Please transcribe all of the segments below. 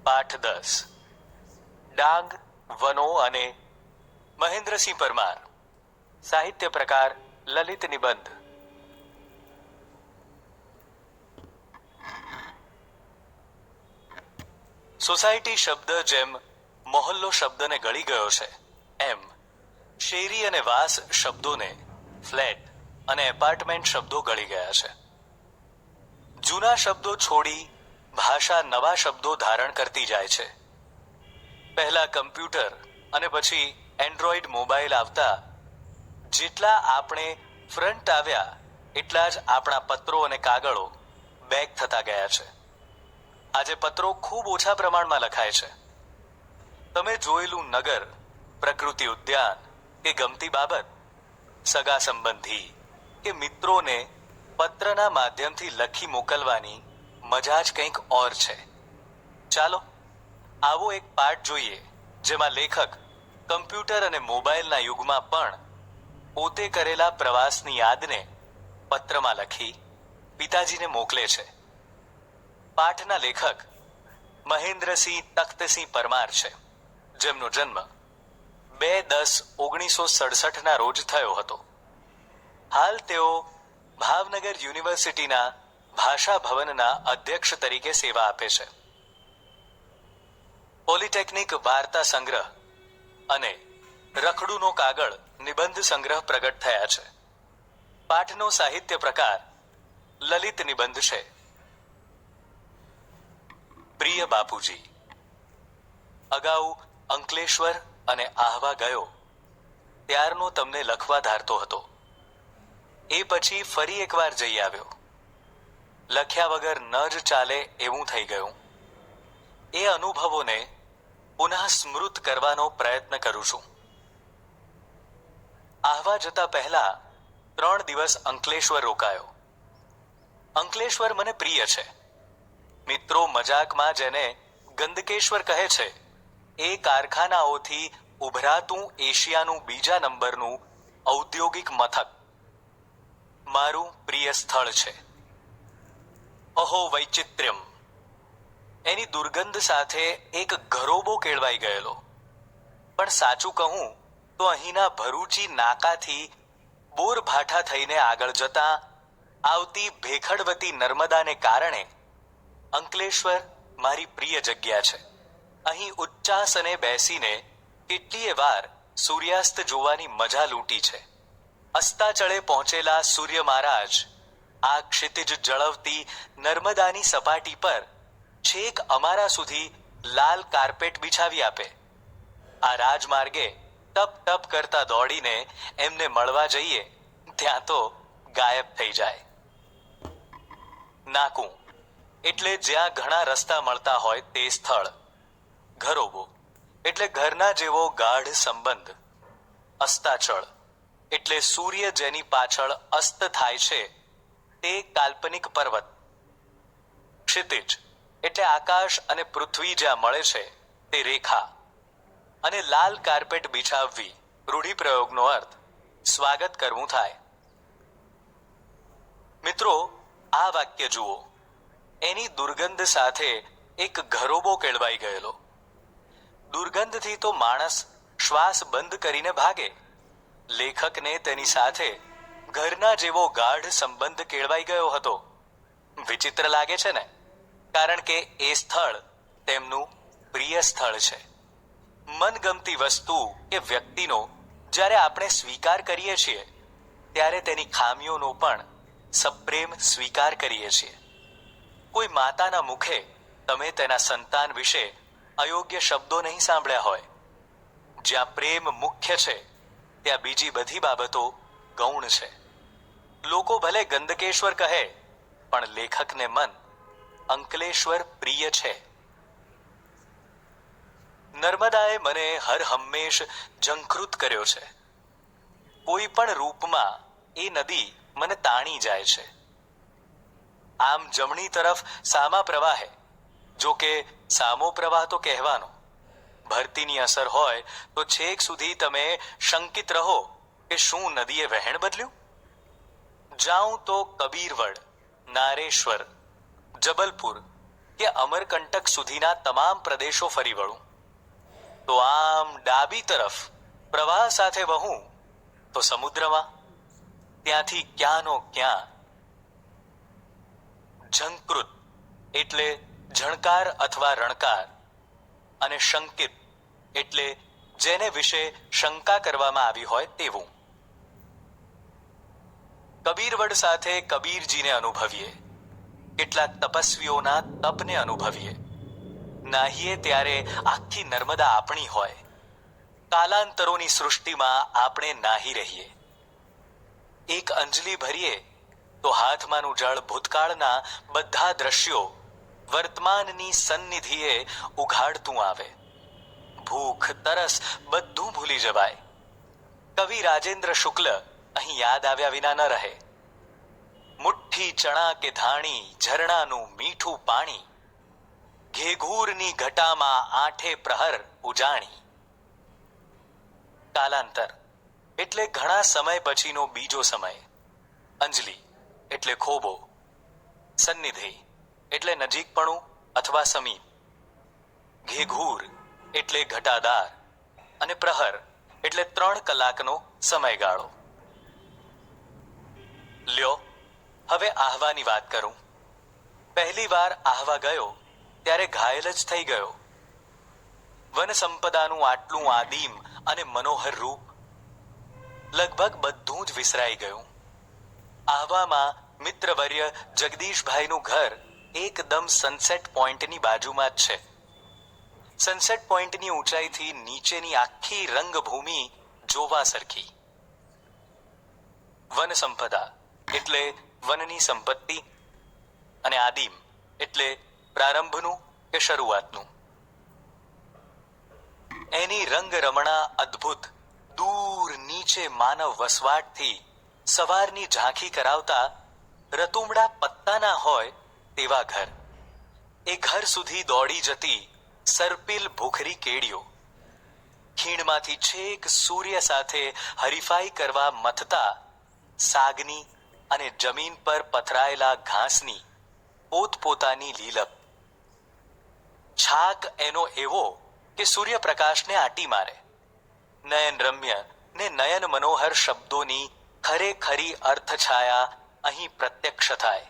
પાઠ 10 ડાંગ વનો અને મહેન્દ્રસિંહ પરમાર સાહિત્ય પ્રકાર લલિત નિબંધ સોસાયટી શબ્દ જેમ મોહલ્લો શબ્દને ગળી ગયો છે એમ શેરી અને વાસ શબ્દોને ફ્લેટ અને એપાર્ટમેન્ટ શબ્દો ગળી ગયા છે. જૂના શબ્દો છોડી ભાષા નવા શબ્દો ધારણ કરતી જાય છે. પહેલા કમ્પ્યુટર અને પછી એન્ડ્રોઈડ મોબાઈલ આવતા જેટલા આપણે ફ્રન્ટ આવ્યા એટલા જ આપણા પત્રો અને કાગળો બેક થતા ગયા છે. આજે પત્રો ખૂબ ઓછા પ્રમાણમાં લખાય છે. તમે જોયેલું નગર, પ્રકૃતિ ઉદ્યાન કે ગમતી બાબત, સગા સંબંધી કે મિત્રોને પત્રના માધ્યમથી લખી મોકલવાની મજા જ કંઈક ઓર છે. ચાલો આવો એક પાઠ જોઈએ જેમાં લેખક કમ્પ્યુટર અને મોબાઈલના યુગમાં પણ પોતે કરેલા પ્રવાસની યાદને પત્રમાં લખી પિતાજીને મોકલે છે. પાઠના લેખક મહેન્દ્રસિંહ તખ્તસિંહ પરમાર છે, જેમનો જન્મ 2/10/1967 રોજ થયો હતો. હાલ તેઓ ભાવનગર યુનિવર્સિટીના ભાષા ભવનના અધ્યક્ષ તરીકે સેવા આપે છે. પોલિટેકનિક વાર્તા સંગ્રહ અને રખડુનો કાગળ નિબંધ સંગ્રહ પ્રગટ થયા છે. પાઠનો સાહિત્ય પ્રકાર લલિત નિબંધ છે. પ્રિય બાપુજી, અગાઉ અંકલેશ્વર અને આહવા ગયો ત્યારનો તમને લખવા ધારતો હતો. એ પછી ફરી એકવાર જઈ આવ્યો. લખ્યા વગર ન જ ચાલે એવું થઈ ગયું. એ અનુભવોને પુનઃ સ્મૃત કરવાનો પ્રયત્ન કરું છું. આહવા જતા પહેલા 3 દિવસ અંકલેશ્વર રોકાયો. અંકલેશ્વર મને પ્રિય છે. મિત્રો મજાકમાં જેને ગંદકેશ્વર કહે છે, એ કારખાનાઓથી ઉભરાતું એશિયાનું બીજા નંબરનું ઔદ્યોગિક મથક મારું પ્રિય સ્થળ છે. અહો વૈચિત્ર્યમ, એની દુર્ગંધ સાથે એક ઘરોબો કેળવાઈ ગયેલો. પણ સાચું કહું તો અહીંના ભરૂચી નાકાથી બોરભાઠા થઈને આગળ જતા આવતી ભેખડવતી નર્મદાને કારણે અંકલેશ્વર મારી પ્રિય જગ્યા છે. અહીં ઉચ્ચાસને બેસીને કેટલીય વાર સૂર્યાસ્ત જોવાની મજા લૂંટી છે. અસ્તાચળે પહોંચેલા સૂર્ય મહારાજ આ ક્ષિતિજ જળવતી નર્મદાની સપાટી પર છેક અમારા સુધી લાલ કાર્પેટ બિછાવી આપે. આ રાજમાર્ગે ટપ ટપ કરતા દોડીને એમને મળવા જઈએ ત્યાં તો ગાયબ થઈ જાય. નાકું એટલે જ્યાં ઘણા રસ્તા મળતા હોય તે સ્થળ. ઘરોબો એટલે ઘરના જેવો ગાઢ સંબંધ. અસ્તાચળ એટલે સૂર્ય જેની પાછળ અસ્ત થાય છે તે કાલ્પનિક પર્વત. ક્ષિતિજ એટલે આકાશ અને પૃથ્વી જ્યાં મળે છે તે રેખા. અને લાલ કાર્પેટ બિછાવવી રૂઢિપ્રયોગનો અર્થ સ્વાગત કરવું થાય. મિત્રો, આ વાક્ય જુઓ. એની દુર્ગંધ સાથે એક ઘરોબો કેળવાઈ ગયેલો. દુર્ગંધથી તો માણસ શ્વાસ બંધ કરીને ભાગે. લેખકને તેની સાથે ઘરના જેવો ગાઢ સંબંધ કેળવાઈ ગયો હતો. વિચિત્ર લાગે છે ને? કારણ કે એ સ્થળ તેમનું પ્રિય સ્થળ છે. મનગમતી વસ્તુ કે વ્યક્તિનો જ્યારે આપણે સ્વીકાર કરીએ છીએ ત્યારે તેની ખામીઓનો પણ સપ્રેમ સ્વીકાર કરીએ છીએ. કોઈ માતાના મુખે તમે તેના સંતાન વિશે અયોગ્ય શબ્દો નહીં સાંભળ્યા હોય. જ્યાં પ્રેમ મુખ્ય છે ત્યાં બીજી બધી બાબતો ગૌણ છે. લોકો ભલે ગંદકેશ્વર કહે, પણ લેખકને મન અંકલેશ્વર પ્રિય છે. નર્મદાએ મને હર હંમેશ ઝંખૃત કર્યો છે. કોઈ પણ રૂપમાં એ નદી મને તાણી જાય છે. આમ જમણી તરફ સામા પ્રવાહે, જો કે સામો પ્રવાહ તો કહેવાનો. ભરતીની અસર હોય તો છેક સુધી તમે શંકિત રહો કે શું નદીએ વહેણ બદલ્યું. જાઉં તો કબીરવડ, નારેશ્વર, જબલપુર, કે અમરકંટક સુધીના તમામ પ્રદેશો ફરી વળું, તો આમ ડાબી તરફ પ્રવાહ સાથે વહું તો સમુદ્રમાં, ત્યાંથી ક્યાંનો ક્યાં ઝંકૃત એટલે ઝણકાર અથવા રણકાર, અને શંકિત એટલે જેને વિશે શંકા કરવામાં આવી હોય તેવું. કબીરવડ સાથે કબીરજીને અનુભવીએ, કેટલાક તપસ્વીઓના તપને અનુભવીએ. નાહીએ ત્યારે આખી નર્મદા આપણી હોય, કાલાંતરોની સૃષ્ટિમાં આપણે નાહી રહીએ. એક અંજલિ ભરીએ તો હાથમાંનું જળ ભૂતકાળના બધા દ્રશ્યો વર્તમાનની સન્નિધિએ ઉઘાડતું આવે. ભૂખ તરસ બધું ભૂલી જવાય. કવિ રાજેન્દ્ર શુક્લ અહીં યાદ આવ્યા વિના ન રહે. મુઠ્ઠી ચણા કે ધાણી, ઝરણાનું મીઠું પાણી, ઘેઘૂરની ઘટામાં આઠે પ્રહર ઉજાણી. કાલાંતર એટલે ઘણા સમય પછીનો બીજો સમય. અંજલિ એટલે ખોબો. સન્નિધિ એટલે નજીકપણું અથવા સમીપ. ઘેઘૂર એટલે ઘટાદાર, અને પ્રહર એટલે 3 કલાકનો સમયગાળો. લ્યો હવે આહવાની વાત કરું. પહેલી વાર આહવા ગયો ત્યારે ઘાયલ જ થઈ ગયો. વન સંપદાનું આટલું આદિમ અને મનોહર રૂપ, લગભગ બધું જ વિસરાઈ ગયું. આહવામાં મિત્રવર્ય જગદીશભાઈનું ઘર એકદમ સનસેટ પોઈન્ટની બાજુમાં જ છે. સનસેટ પોઈન્ટની ઊંચાઈથી નીચેની આખી રંગભૂમિ જોવા સરખી. વન સંપદા એટલે વનની સંપત્તિ, અને આદિમ એટલે પ્રારંભનું કે શરૂઆતનું. એની રંગરમણા અદ્ભુત, દૂર નીચે માનવ વસવાટથી સવારની ઝાંખી કરાવતા રતુમડા પત્તાના હોય તેવા ઘર. એ ઘર સુધી દોડી જતી સરપીલ ભૂખરી કેડીઓ, ખીણમાંથી છેક સૂર્ય સાથે હરીફાઈ કરવા મથતા સાગની અને જમીન પર પથરાયેલા ઘાસની પોતપોતાની લીલપ. છાક એનો એવો કે સૂર્યપ્રકાશને આટી મારે. નયન રમ્ય ને નયન મનોહર શબ્દોની ખરેખરી અર્થછાયા અહીં પ્રત્યક્ષ થાય.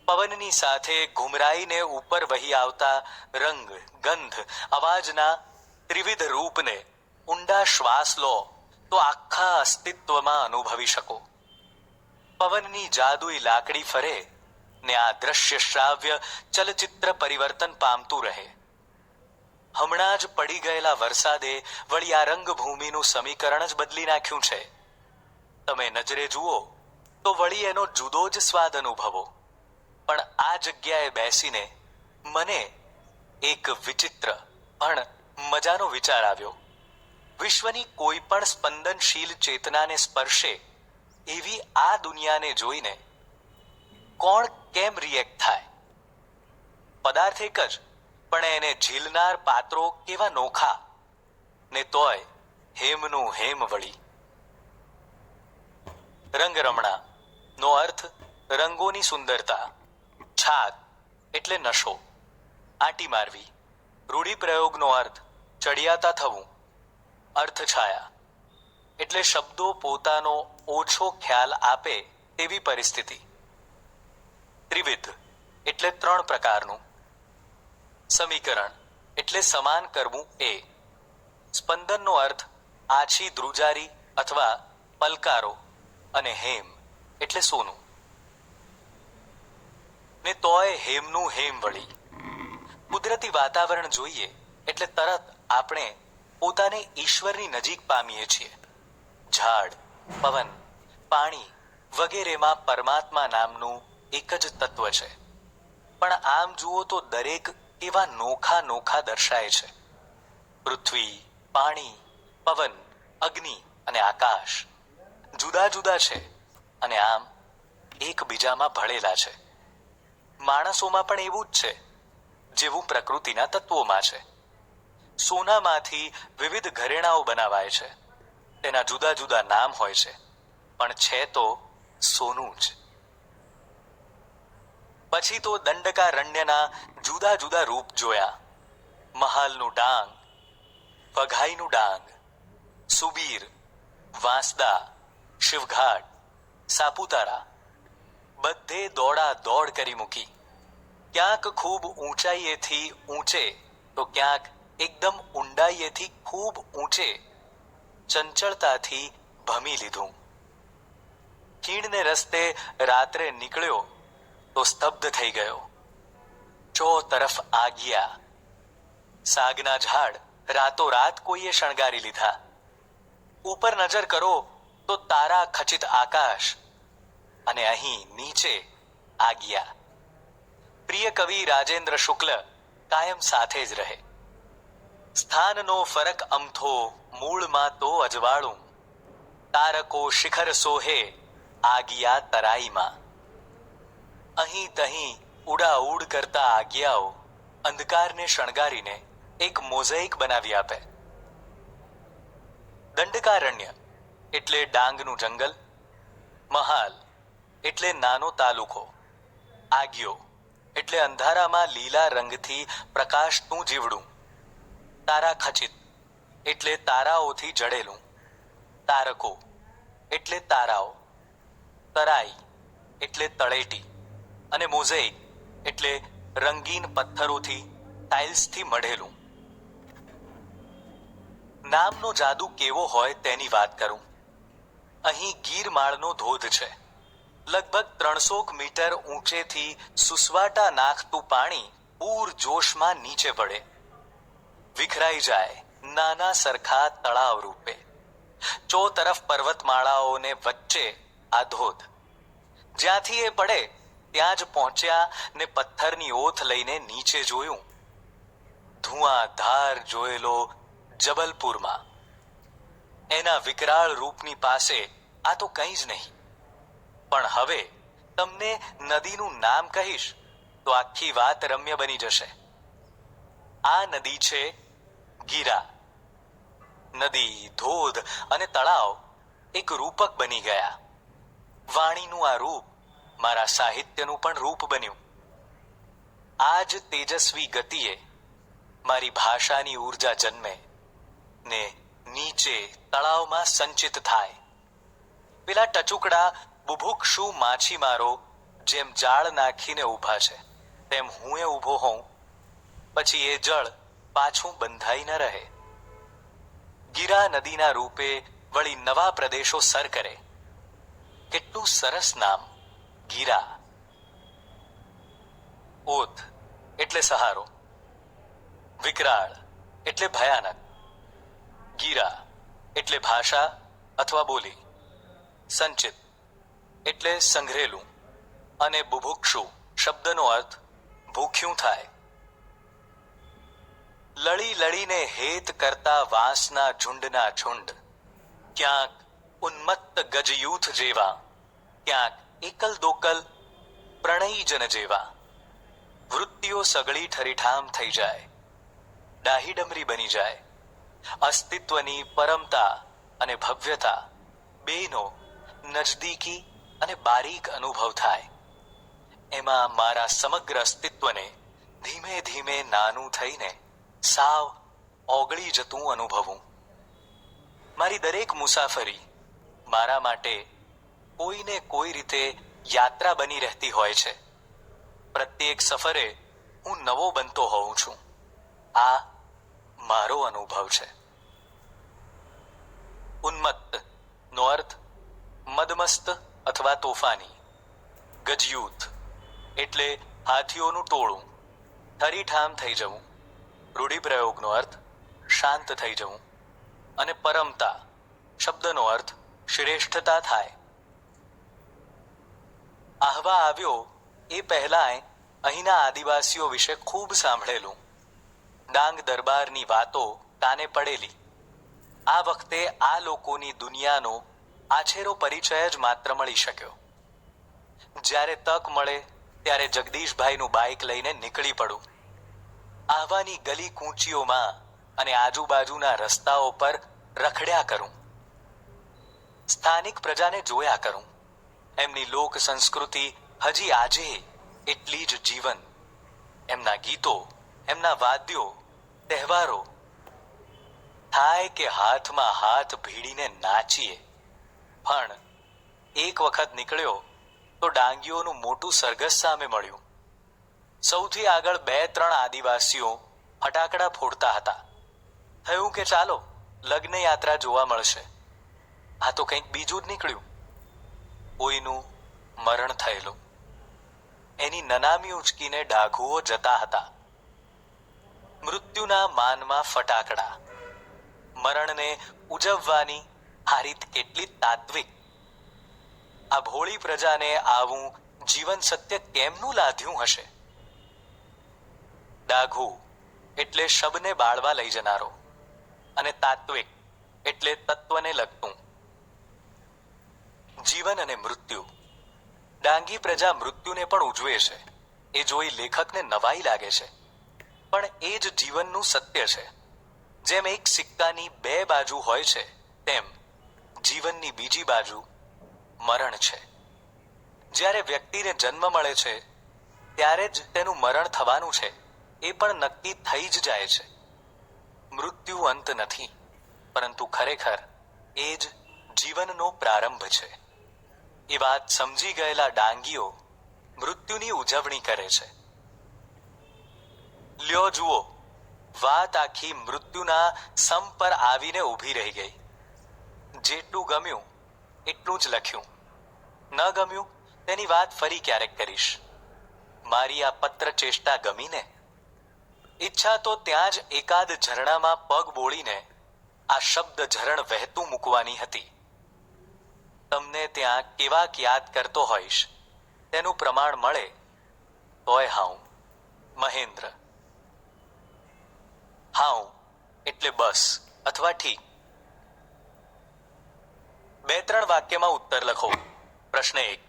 પવનની સાથે ઘુમરાઈને ઉપર વહી આવતા રંગ, ગંધ, અવાજના ત્રિવિધ રૂપને ઊંડા શ્વાસ લો તો આખા અસ્તિત્વમાં અનુભવી શકો. પવનની જાદુઈ લાકડી ફરે ને આ દ્રશ્ય શ્રાવ્ય ચલચિત્ર પરિવર્તન પામતું રહે. હમણાં જ પડી ગયેલા વરસાદે વળી આ રંગભૂમિનું સમીકરણ જ બદલી નાખ્યું છે. તમે નજરે જુઓ તો વળી એનો જુદો જ સ્વાદ અનુભવો. પણ આ જગ્યાએ બેસીને મને એક વિચિત્ર પણ મજાનો વિચાર આવ્યો. વિશ્વની કોઈ પણ સ્પંદનશીલ ચેતનાને સ્પર્શે એવી આ દુનિયાને જોઈને કોણ કેમ રિએક્ટ થાય? પદાર્થ એક જ, પણ એને ઝીલનાર પાત્રો કેવા નોખા, ને તોય હેમનું હેમ વળી. રંગરમણા નો અર્થ રંગોની સુંદરતા. છાગ એટલે નશો, આંટી મારવી. રૂઢિપ્રયોગનો અર્થ ચડિયાતા થવું. અર્થછાયા એટલે શબ્દો પોતાનો ઓછો ખ્યાલ આપે તેવી પરિસ્થિતિ. ત્રિવિધ એટલે 3 પ્રકારનું. સમીકરણ એટલે સમાન કરવું એ. સ્પંદનનો અર્થ આછી ધ્રુજારી અથવા પલકારો, અને હેમ એટલે સોનું. ને તોય હેમનું હેમ વળી. કુદરતી વાતાવરણ જોઈએ એટલે તરત આપણે પોતાને ઈશ્વરની નજીક પામીએ છીએ. ઝાડ, પવન, પાણી વગેરેમાં પરમાત્મા નામનું એક જ તત્વ છે. પણ આમ જુઓ તો દરેક કેવા નોખા નોખા દર્શાય છે. પૃથ્વી, પાણી, પવન, અગ્નિ અને આકાશ જુદા જુદા છે, અને આમ એકબીજામાં ભળેલા છે. માણસોમાં પણ એવું જ છે જેવું પ્રકૃતિના તત્વોમાં છે. સોનામાંથી વિવિધ ઘરેણાઓ બનાવાય છે. તેના જુદા જુદા નામ હોય છે, પણ છે તો સોનું જ. પછી તો દંડકારણ્યના જુદા જુદા રૂપ જોયા. મહાલનું ડાંગ, વઘાઈનું ડાંગ, સુબીર, વાંસદા, શિવઘાટ, સાપુતારા બધે દોડા દોડ કરી મૂકી. ક્યાંક ખૂબ ઊંચાઈએથી ઊંચે તો ક્યાંક એકદમ ઊંડાઈએથી ખૂબ ઊંચે ચંચળતાથી ભમી લીધું. ખીણને રસ્તે રાત્રે નીકળ્યો તો સ્તબ્ધ થઈ ગયો. ચો તરફ આગિયા. સાગના ઝાડ રાતોરાત કોઈએ શણગારી લીધા. ઉપર નજર કરો તો તારા ખચિત આકાશ, અને અહીં નીચે આગિયા. પ્રિય કવિ રાજેન્દ્ર શુક્લ કાયમ સાથે જ રહે. સ્થાનનો ફરક અમથો, મૂળમાં તો અજવાળું. તારકો શિખર સોહે, આગિયા તરાઈમાં. અહીં તહીં ઉડાઉડ કરતા આગિયાઓ અંધકારને શણગારીને એક મોઝેઇક બનાવી આપે. દંડકારણ્ય એટલે ડાંગનું જંગલ, મહાલ એટલે નાનો તાલુકો, આગિયો એટલે અંધારામાં લીલા રંગથી પ્રકાશતું જીવડું, તારા ખચિત એટલે તારાઓથી જડેલું, તારકો એટલે તારાઓ, તરાઈ એટલે તળેટી, અને મોઝેઇક એટલે રંગીન પથ્થરોથી ટાઇલ્સથી મઢેલું. નામનો જાદુ કેવો હોય તેની વાત કરું. અહીં ગીરમાળનો ધોધ છે. લગભગ 300 મીટર ઊંચેથી સુસવાટા નાખતું પાણી પૂર જોશમાં નીચે પડે, વિખરાઈ જાય નાના સરખા તળાવ રૂપે. ચો તરફ પર્વતમાળાઓને વચ્ચે આ ધોધ. જ્યાંથી એ પડે ત્યાં જ પહોંચ્યા ને પથ્થરની ઓથ લઈને નીચે જોયું. ધુઆધાર જોયેલો જબલપુરમાં. એના વિકરાળ રૂપની પાસે આ તો કંઈ જ નહીં. પણ હવે તમને નદીનું નામ કહીશ તો આખી વાત રમ્ય બની જશે. આ નદી છે ગીરા. નદી, ધોધ અને તળાવ એક રૂપક બની ગયા. વાણીનું આ રૂપ મારા સાહિત્યનું પણ રૂપ બન્યું. આ જ તેજસ્વી ગતિએ મારી ભાષાની ઊર્જા જન્મે ને નીચે તળાવમાં સંચિત થાય. પેલા ટચુકડા બુભુક્ષુ માછીમારો જેમ જાળ નાખીને ઊભા છે તેમ હું એ ઊભો હોઉં, પછી એ જળ પાછું બંધાઈ ન રહે. ગીરા નદીના રૂપે વળી નવા પ્રદેશો સર કરે. કેટલું સરસ નામ, ગીરા. ઓથ એટલે સહારો, વિકરાળ એટલે ભયાનક, ગીરા એટલે ભાષા અથવા બોલી, સંચિત એટલે સંઘરેલું, અને બુભુક્ષુ શબ્દનો અર્થ ભૂખ્યું થાય. લળી લળીને હેત કરતા વાંસના ઝુંડના ઝુંડ, ક્યાંક ઉન્મત્ત ગજયુથ જેવા, ક્યાંક એકલ દોકલ પ્રણયીજન જેવા. વૃત્તિઓ સગળી ઠરીઠામ થઈ જાય, ડાહી ડમરી બની જાય. અસ્તિત્વની પરમતા અને ભવ્યતા બેનો નજદીકી અને બારીક અનુભવ થાય. એમાં મારા સમગ્ર અસ્તિત્વને ધીમે ધીમે નાનું થઈને સાવ ઓગળી જતું અનુભવું. મારી દરેક મુસાફરી મારા માટે કોઈને કોઈ રીતે યાત્રા બની રહેતી હોય છે. પ્રત્યેક સફરે હું નવો બનતો હોઉં છું. આ મારો અનુભવ છે. ઉન્મત્ત નો અર્થ મદમસ્ત અથવા તોફાની. ગજયુથ એટલે હાથીઓનું ટોળું. ઠરીઠામ થઈ જવું. રૂઢિપ્રયોગનો અર્થ શાંત થઈ જવું. અને પરમતા શબ્દનો અર્થ શ્રેષ્ઠતા થાય. આહવા આવ્યો એ પહેલાં અહીંના આદિવાસીઓ વિશે ખૂબ સાંભળેલું. ડાંગ દરબારની વાતો કાને પડેલી. આ વખતે આ લોકોની દુનિયાનો આછેરો પરિચય જ માત્ર મળી શક્યો. જ્યારે તક મળે ત્યારે જગદીશભાઈનું બાઇક લઈને નીકળી પડું. આહવાની ગલી કૂંચીઓમાં અને આજુબાજુના રસ્તાઓ પર રખડ્યા કરું. સ્થાનિક પ્રજાને જોયા કરું. એમની લોક સંસ્કૃતિ હજી આજે એટલી જ જીવન, એમના ગીતો, એમના વાદ્યો, તહેવારો. થાય કે હાથમાં હાથ ભીડીને નાચીએ. પણ એક વખત નીકળ્યો તો ડાંગીઓનું મોટું સરઘસ સામે મળ્યું. સૌથી આગળ 2-3 આદિવાસીઓ ફટાકડા ફોડતા હતા. થયું કે ચાલો લગ્ન યાત્રા જોવા મળશે. આ તો કંઈક બીજું જ નીકળ્યું. કોઈનું મરણ થયેલું. એની નનામી ઉંચકીને ડાઘુઓ જતા હતા. મૃત્યુના માનમાં ફટાકડા. મરણને ઉજવવાની આ રીત કેટલી તાત્વિક. આ ભોળી પ્રજાને આવું જીવન સત્ય કેમનું લાદ્યું હશે? ડાઘુ એટલે શબને બાળવા લઈ જનારો, અને તાત્વિક એટલે તત્વને લગતું. જીવન અને મૃત્યુ. ડાંગી પ્રજા મૃત્યુને પણ ઉજવે છે. એ જોઈ લેખકને નવાઈ લાગે છે, પણ એ જ જીવનનું સત્ય છે. જેમ એક સિક્કાની 2 બાજુ હોય છે, તેમ જીવનની બીજી બાજુ મરણ છે. જ્યારે વ્યક્તિને જન્મ મળે છે ત્યારે જ તેનું મરણ થવાનું છે એ પણ નક્કી થઈ જ જાય છે. મૃત્યુ અંત નથી, પરંતુ ખરેખર એ જ જીવનનો પ્રારંભ છે. એ વાત સમજી ગયેલા ડાંગીઓ મૃત્યુની ઉજવણી કરે છે. લ્યો જુઓ, વાત આખી મૃત્યુના સમ પર આવીને ઊભી રહી ગઈ. જેટલું ગમ્યું એટલું જ લખ્યું. ન ગમ્યું તેની વાત ફરી ક્યારેક કરીશ. મારી આ પત્ર ચેષ્ટા ગમીને? ઈચ્છા તો ત્યાં જ એકાદ ઝરણામાં પગ બોળીને આ શબ્દ ઝરણ વહેતું મૂકવાની હતી. તમને ત્યાં કેવાક યાદ કરતો હોઈશ તેનું પ્રમાણ મળે તોય હાઉ. મહેન્દ્ર. હાઉ એટલે બસ અથવા ઠીક. 2-3 વાક્યમાં ઉત્તર લખો. પ્રશ્ન 1.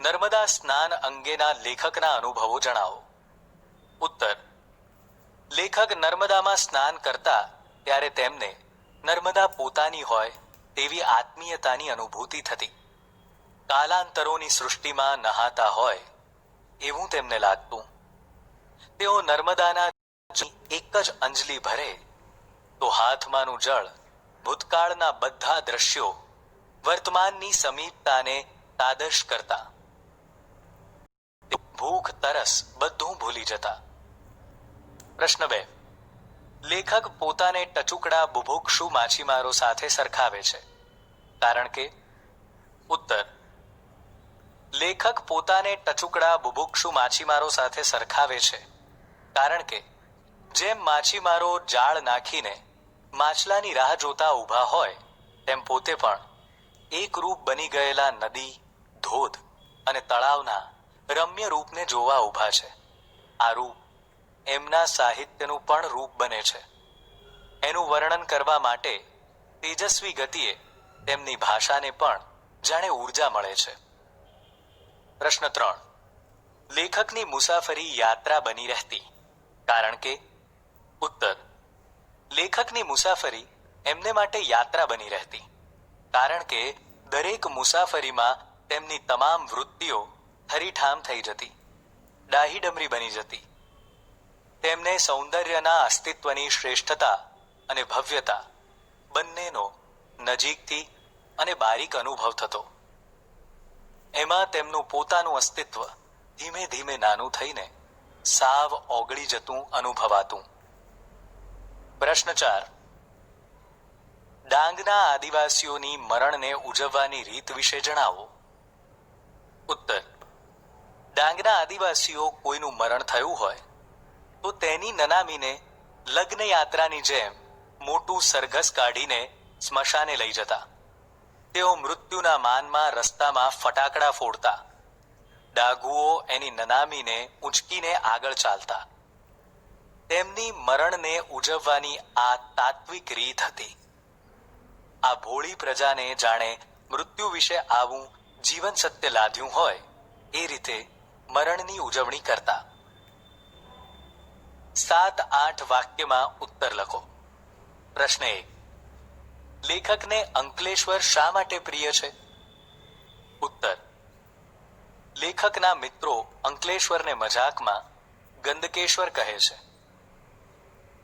નર્મદા સ્નાન અંગેના લેખકના અનુભવો જણાવો. ઉત્તર. લેખક નર્મદામાં સ્નાન કરતા ત્યારે તેમને નર્મદા પોતાની હોય તેવી આત્મીયતાની અનુભૂતિ થતી. કાલાંતરોની સૃષ્ટિમાં નહાતા હોય એવું તેમને લાગતું. તેઓ નર્મદાના એક જ અંજલિ ભરે તો હાથમાંનું જળ ભૂતકાળના બધા દ્રશ્યો, વર્તમાનની સમીપતાને તાદશ કરતા. ભૂખ તરસ બધું ભૂલી જતા. પ્રશ્ન 2. લેખક પોતાને ટચુકડા બુભુક્ષુ માછીમારો સાથે સરખાવે છે, કારણ કે? ઉત્તર. લેખક પોતાને ટચુકડા બુભુક્ષુ માછીમારો સાથે સરખાવે છે કારણ કે જેમ માછીમારો જાળ નાખીને માછલાની રાહ જોતા ઊભા હોય, તેમ પોતે પણ એકરૂપ બની ગયેલા નદી, ધોધ અને તળાવના રમ્ય રૂપને જોવા ઊભા છે. આ રૂપ એમના સાહિત્યનું પણ રૂપ બને છે. એનું વર્ણન કરવા માટે તેજસ્વી ગતિએ તેમની ભાષાને પણ જાણે ઊર્જા મળે છે. પ્રશ્ન 3. લેખકની મુસાફરી યાત્રા બની રહેતી, કારણ કે? ઉત્તર. લેખકની મુસાફરી એમને માટે યાત્રા બની રહેતી, કારણ કે દરેક મુસાફરીમાં તેમની તમામ વૃત્તિઓ ઠરીઠામ થઈ જતી, ડાહીડમરી બની જતી. તેમને સૌંદર્યના અસ્તિત્વની શ્રેષ્ઠતા અને ભવ્યતા બંનેનો નજીકથી અને બારીક અનુભવ થતો. એમાં તેમનું પોતાનું અસ્તિત્વ ધીમે ધીમે નાનું થઈને સાવ ઓગળી જતું અનુભવાતું. પ્રશ્ન 4. ડાંગના આદિવાસીઓની મરણને ઉજવવાની રીત વિશે જણાવો. ઉત્તર. ડાંગના આદિવાસીઓ કોઈનું મરણ થયું હોય તો તેની નનામીને લગ્ન યાત્રાની જેમ મોટું સરઘસ કાઢીને સ્મશાને લઈ જતા. તેઓ મૃત્યુના માનમાં રસ્તામાં ફટાકડા ફોડતા. ડાઘુઓ એની નનામીને ઊંચકીને આગળ ચાલતા. તેમની મરણને ઉજવવાની આ તાત્વિક રીત હતી. આ ભોળી પ્રજાને જાણે મૃત્યુ વિશે આવું જીવન સત્ય લાદ્યું હોય એ રીતે મરણની ઉજવણી કરતા. 7-8 વાક્યમાં ઉત્તર લખો. પ્રશ્ન 1. લેખકને અંકલેશ્વર શા માટે પ્રિય છે? ઉત્તર. લેખકના મિત્રો અંકલેશ્વરને મજાકમાં ગંદકેશ્વર કહે છે.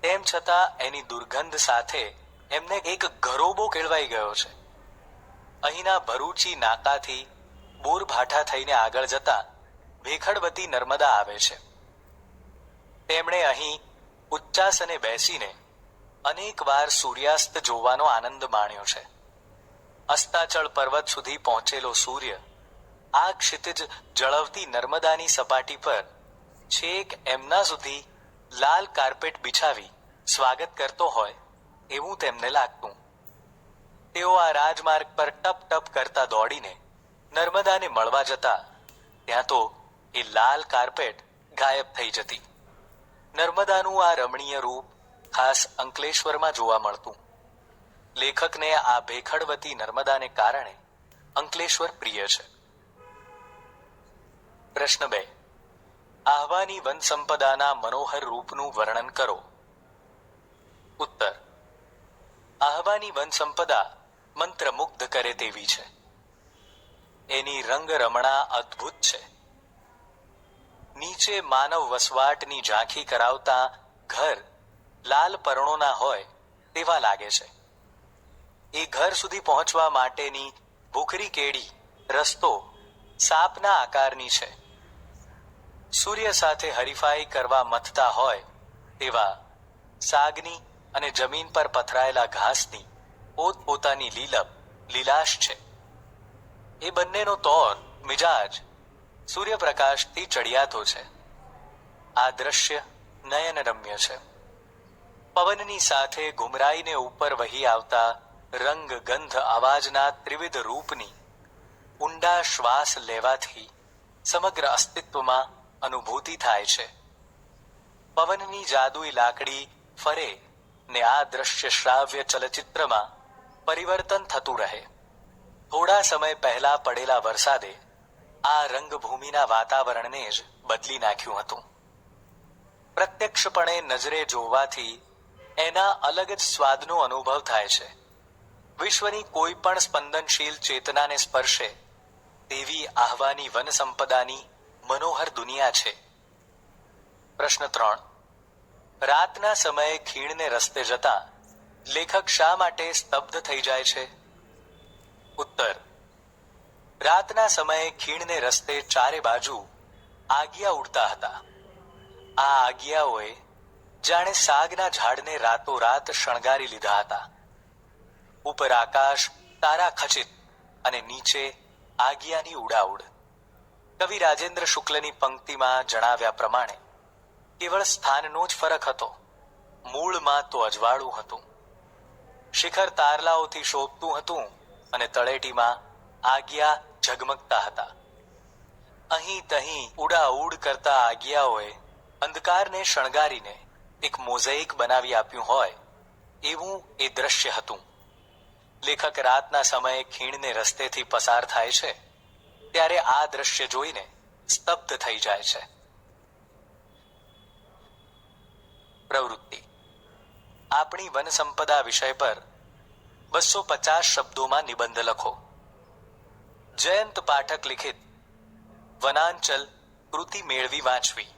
તેમ છતાં એની દુર્ગંધ સાથે એમને એક ઘરોબો કેળવાઈ ગયો છે. અહીંના ભરૂચી નાકાથી બોરભાઠા થઈને આગળ જતા ભેખડવતી નર્મદા આવે છે. તેમણે અહીં ઉચ્ચાસને બેસીને અનેક વાર સૂર્યાસ્ત જોવાનો આનંદ માણ્યો છે. અસ્તાચળ પર્વત સુધી પહોંચેલો સૂર્ય આ ક્ષિતિજ જળવતી નર્મદાની સપાટી પર છેક એમના સુધી લાલ કાર્પેટ બિછાવી સ્વાગત કરતો હોય એવું તેમને લાગતું. તેઓ આ રાજમાર્ગ પર ટપ ટપ કરતા દોડીને નર્મદાને મળવા જતા ત્યાં તો એ લાલ કાર્પેટ ગાયબ થઈ જતી. નર્મદાનું આ રમણીય રૂપ ખાસ અંકલેશ્વરમાં જોવા મળતું. લેખકને આ ભેખડવતી નર્મદાને કારણે અંકલેશ્વર પ્રિય છે. પ્રશ્ન 2. આહવાની વન સંપદાના મનોહર રૂપનું વર્ણન કરો. ઉત્તર. આહવાની વન સંપદા મંત્રમુગ્ધ કરે તેવી છે. એની રંગરમણા અદ્ભુત છે. નીચે માનવ વસવાટની ઝાંખી કરાવતા ઘર લાલ પરણોના હોય તેવા લાગે છે. એ ઘર સુધી પહોંચવા માટેની ભૂખરી કેડી રસ્તો સાપના આકારની છે. સૂર્ય સાથે હરીફાઈ કરવા મથતા હોય તેવા સાગની અને જમીન પર પથરાયેલા ઘાસની પોતપોતાની લીલાશ છે. એ બંનેનો તોર મિજાજ સૂર્યપ્રકાશથી ચડિયાતો છે. આ દ્રશ્ય નયનરમ્ય છે. પવનની સાથે ઘુમરાઈને ઉપર વહી આવતા રંગ ગંધ અવાજના ત્રિવિધ રૂપની ઊંડા શ્વાસ લેવાથી સમગ્ર અસ્તિત્વમાં અનુભૂતિ થાય છે. પવનની જાદુઈ લાકડી ફરે ને આ દ્રશ્ય શ્રાવ્ય ચલચિત્રમાં પરિવર્તન થતું રહે. થોડા સમય પહેલા પડેલા વરસાદે આ રંગભૂમિના વાતાવરણને જ બદલી નાખ્યું હતું. પ્રત્યક્ષપણે નજરે જોવાથી એના અલગ જ સ્વાદનો અનુભવ થાય છે. વિશ્વની કોઈ પણ સ્પંદનશીલ ચેતનાને સ્પર્શે તેવી આહવાની વન સંપદાની મનોહર દુનિયા છે. પ્રશ્ન 3. રાતના સમયે ખીણને રસ્તે જતા લેખક શા માટે સ્તબ્ધ થઈ જાય છે? ઉત્તર. રાતના સમયે ખીણને રસ્તે ચારે બાજુ આગિયા ઉડતા હતા. આ આગિયાઓએ જાણે સાગના ઝાડને રાતોરાત શણગારી લીધા હતા. ઉપર આકાશ તારા ખચિત અને નીચે આગિયાની ઉડાઉડ. કવિ રાજેન્દ્ર શુક્લની પંક્તિમાં જણાવ્યા પ્રમાણે કેવળ સ્થાનનો જ ફરક હતો. મૂળમાં તો અજવાળું હતું. શિખર તારલાઓથી શોભતું હતું અને તળેટીમાં આગિયા ઝગમગતા હતા. અહીં તહીં ઉડાઉડ કરતા આગિયાઓએ અંધકારને શણગારીને એક મોઝેઇક બનાવી આપ્યું હોય એવું એ દ્રશ્ય હતું. લેખક રાતના સમયે ખીણને રસ્તેથી પસાર થાય છે ત્યારે આ દ્રશ્ય જોઈને સ્તબ્ધ થઈ જાય છે. પ્રવૃત્તિ. આપણી વન સંપદા વિષય પર 250 શબ્દોમાં નિબંધ લખો. જયંત પાઠક લિખિત વનાંચલ કૃતિ મેળવી વાંચવી.